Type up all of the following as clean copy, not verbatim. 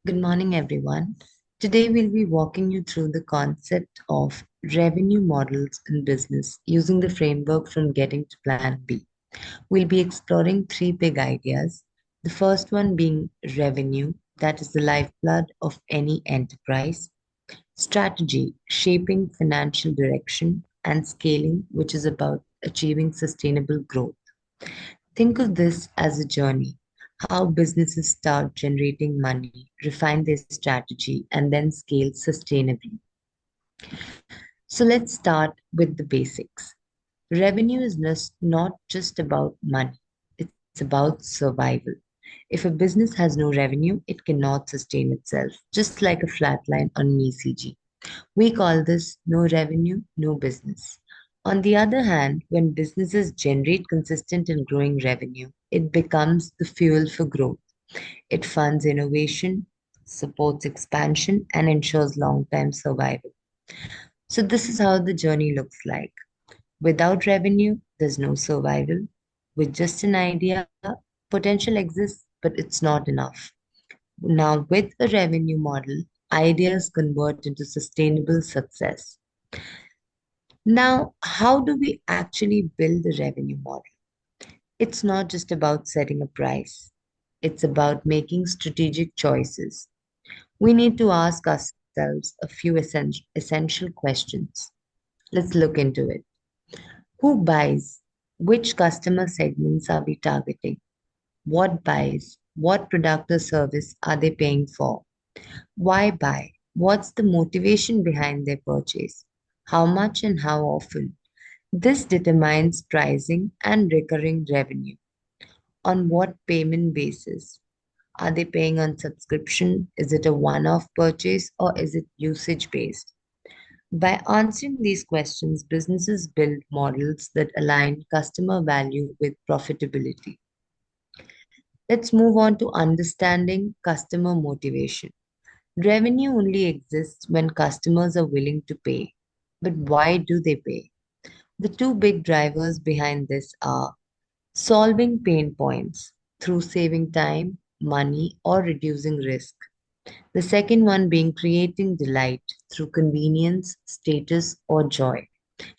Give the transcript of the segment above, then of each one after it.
Good morning, everyone. Today, we'll be walking you through the concept of revenue models in business using the framework from getting to plan B. We'll be exploring three big ideas. The first one being revenue, that is the lifeblood of any enterprise, strategy, shaping financial direction, and scaling, which is about achieving sustainable growth. Think of this as a journey, how businesses start generating money, refine their strategy, and then scale sustainably. So let's start with the basics. Revenue is not just about money, it's about survival. If a business has no revenue, it cannot sustain itself, just like a flat line on an ECG. We call this no revenue, no business. On the other hand, when businesses generate consistent and growing revenue, it becomes the fuel for growth. It funds innovation, supports expansion, and ensures long term survival. So, this is how the journey looks like. Without revenue, there's no survival. With just an idea, potential exists, but it's not enough. Now, with a revenue model, ideas convert into sustainable success. Now, how do we actually build a revenue model? It's not just about setting a price, it's about making strategic choices. We need to ask ourselves a few essential questions. Let's look into it. Who buys? Which customer segments are we targeting? What buys? What product or service are they paying for? Why buy? What's the motivation behind their purchase? How much and how often? This determines pricing and recurring revenue. On what payment basis? Are they paying on subscription? Is it a one off purchase or is it usage based? By answering these questions, businesses build models that align customer value with profitability. Let's move on to understanding customer motivation. Revenue only exists when customers are willing to pay. But why do they pay? The two big drivers behind this are solving pain points through saving time, money, or reducing risk. The second one being creating delight through convenience, status, or joy.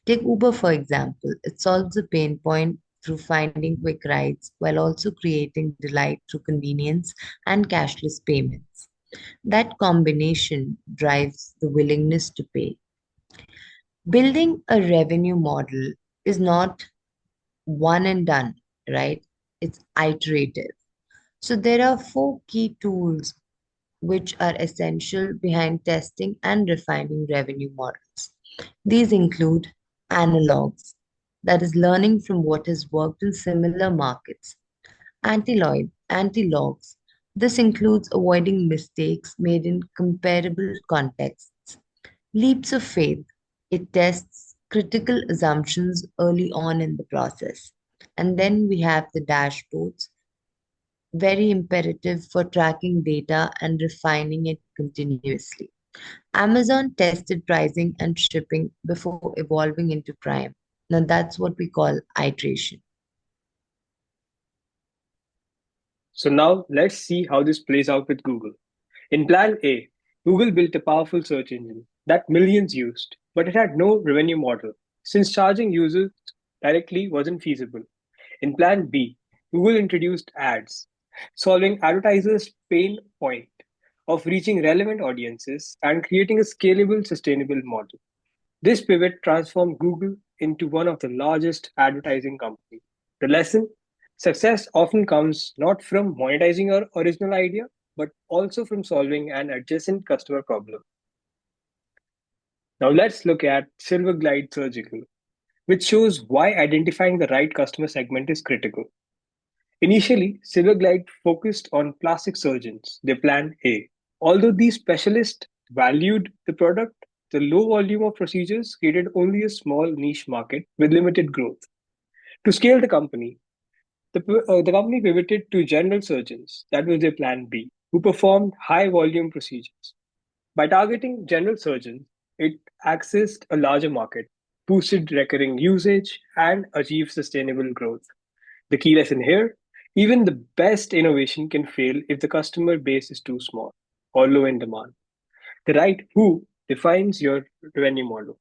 Take Uber, for example. It solves a pain point through finding quick rides while also creating delight through convenience and cashless payments. That combination drives the willingness to pay. Building a revenue model is not one and done, right? It's iterative. So there are four key tools which are essential behind testing and refining revenue models. These include analogs, that is, learning from what has worked in similar markets, antilogs. This includes avoiding mistakes made in comparable contexts. Leaps of faith, it tests critical assumptions early on in the process. And then we have the dashboards, very imperative for tracking data and refining it continuously. Amazon tested pricing and shipping before evolving into Prime. Now that's what we call iteration. So now let's see how this plays out with Google. In Plan A, Google built a powerful search engine that millions used, but it had no revenue model since charging users directly wasn't feasible. In Plan B, Google introduced ads, solving advertisers' pain point of reaching relevant audiences and creating a scalable, sustainable model. This pivot transformed Google into one of the largest advertising companies. The lesson: success often comes not from monetizing your original idea, but also from solving an adjacent customer problem. Now let's look at Silverglide Surgical, which shows why identifying the right customer segment is critical. Initially, Silverglide focused on plastic surgeons, their plan A. Although these specialists valued the product, the low volume of procedures created only a small niche market with limited growth. To scale the company, the company pivoted to general surgeons, that was their plan B, who performed high volume procedures. By targeting general surgeons, it accessed a larger market, boosted recurring usage, and achieved sustainable growth. The key lesson here: even the best innovation can fail if the customer base is too small. or low in demand. The right who defines your revenue model.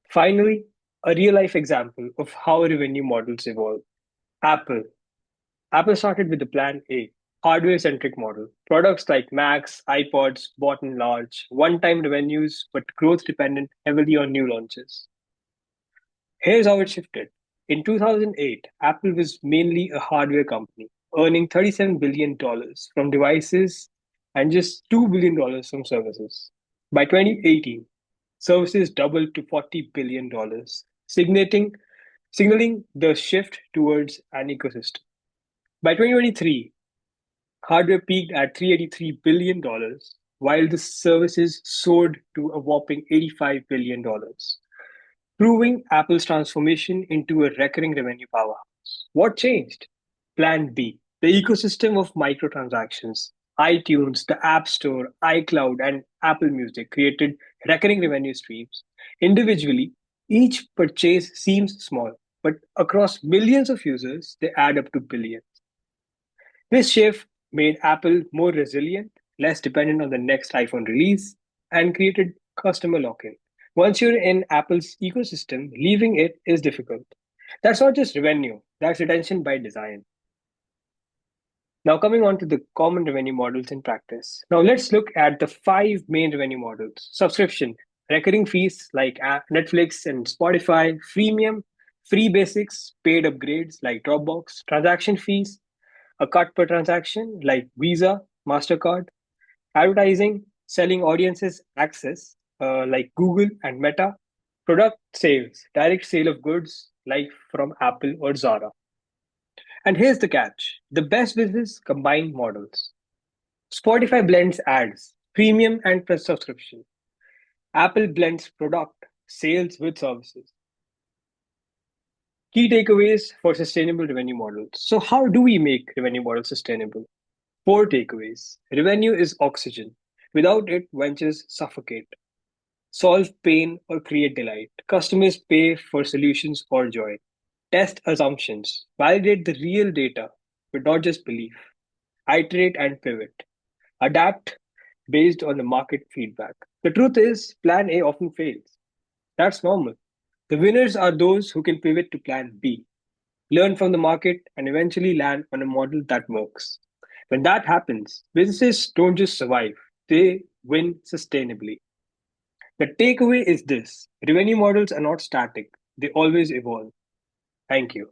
Finally, a real life example of how revenue models evolve. Apple. Apple started with the plan A, hardware centric model. Products like Macs, iPods, bought in large, one time revenues, but growth dependent heavily on new launches. Here's how it shifted. In 2008, Apple was mainly a hardware company, earning $37 billion from devices and just $2 billion from services. By 2018, services doubled to $40 billion, signaling the shift towards an ecosystem. By 2023, hardware peaked at $383 billion, while the services soared to a whopping $85 billion, proving Apple's transformation into a recurring revenue powerhouse. What changed? Plan B, the ecosystem of microtransactions. iTunes, the App Store, iCloud, and Apple Music created recurring revenue streams. Individually, each purchase seems small, but across millions of users, they add up to billions. This shift made Apple more resilient, less dependent on the next iPhone release, and created customer lock in. Once you're in Apple's ecosystem, leaving it is difficult. That's not just revenue, that's retention by design. Now, coming on to the common revenue models in practice. Now, let's look at the five main revenue models: subscription, recurring fees like Netflix and Spotify, freemium, free basics, paid upgrades like Dropbox, transaction fees, a cut per transaction like Visa, MasterCard, advertising, selling audiences access like Google and Meta, product sales, direct sale of goods like from Apple or Zara. And here's the catch: the best business combine models. Spotify blends ads, premium and plus subscription. Apple blends product, sales with services. Key takeaways for sustainable revenue models. So, how do we make revenue models sustainable? Four takeaways. Revenue is oxygen. Without it, ventures suffocate. Solve pain or create delight. Customers pay for solutions or joy. Test assumptions. Validate the real data, but not just belief. Iterate and pivot. Adapt based on the market feedback. The truth is, plan A often fails. That's normal. The winners are those who can pivot to plan B, learn from the market, and eventually land on a model that works. When that happens, businesses don't just survive, they win sustainably. The takeaway is this: revenue models are not static, they always evolve. Thank you.